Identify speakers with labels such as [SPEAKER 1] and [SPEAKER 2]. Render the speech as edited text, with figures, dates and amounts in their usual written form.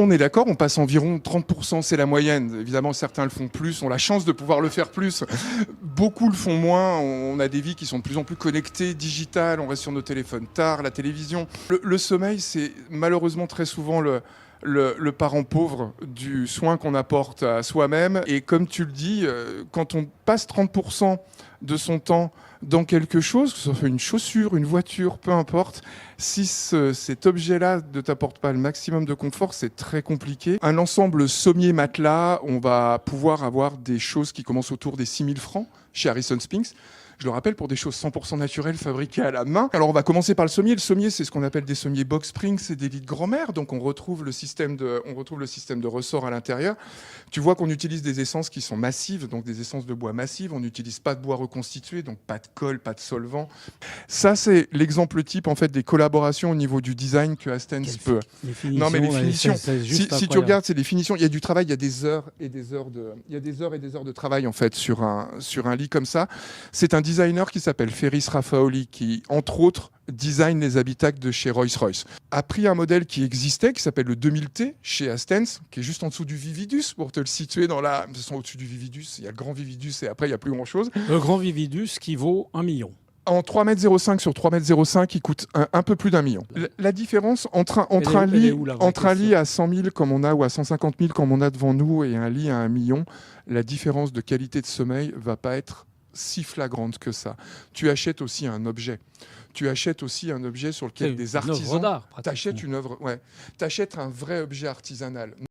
[SPEAKER 1] On est d'accord, on passe environ 30%, c'est la moyenne. Évidemment, certains le font plus, ont la chance de pouvoir le faire plus. Beaucoup le font moins. On a des vies qui sont de plus en plus connectées, digitales. On reste sur nos téléphones tard, la télévision. Le sommeil, c'est malheureusement très souvent le parent pauvre du soin qu'on apporte à soi-même. Et comme tu le dis, quand on passe 30% de son temps dans quelque chose, que ce soit une chaussure, une voiture, peu importe, si cet objet-là ne t'apporte pas le maximum de confort, c'est très compliqué. Un ensemble sommier-matelas, on va pouvoir avoir des choses qui commencent autour des 6 000 francs chez Harrison Spinks. Je le rappelle, pour des choses 100% naturelles fabriquées à la main. Alors on va commencer par le sommier. Le sommier, c'est ce qu'on appelle des sommiers box spring, c'est des lits de grand-mère. Donc on retrouve le système de ressort à l'intérieur. Tu vois qu'on utilise des essences qui sont massives, donc des essences de bois massives. On n'utilise pas de bois reconstitué, donc pas de colle, pas de solvant. Ça, c'est l'exemple type en fait des collaborations au niveau du design que Astens peut. Non, mais les finitions. Si tu regardes, c'est des finitions. Il y a du travail, il y a des heures et des heures de travail en fait sur un lit comme ça. C'est un designer qui s'appelle Ferris Raffaoli qui, entre autres, design les habitacles de chez Rolls-Royce. A pris un modèle qui existait, qui s'appelle le 2000T, chez Astens, qui est juste en dessous du Vividus, pour te le situer dans la... De toute façon, au-dessus du Vividus, il y a le grand Vividus et après, il n'y a plus grand-chose.
[SPEAKER 2] Le grand Vividus qui vaut 1 million.
[SPEAKER 1] En 3,05 m sur 3,05 m, il coûte un peu plus d'1 million. La différence entre un lit à 100 000 comme on a ou à 150 000 comme on a devant nous et un lit à 1 million, la différence de qualité de sommeil va pas être si flagrante que ça. Tu achètes aussi un objet. Tu achètes aussi un objet sur lequel des artisans...
[SPEAKER 2] Une œuvre d'art,
[SPEAKER 1] t'achètes une œuvre, ouais. T'achètes un vrai objet artisanal.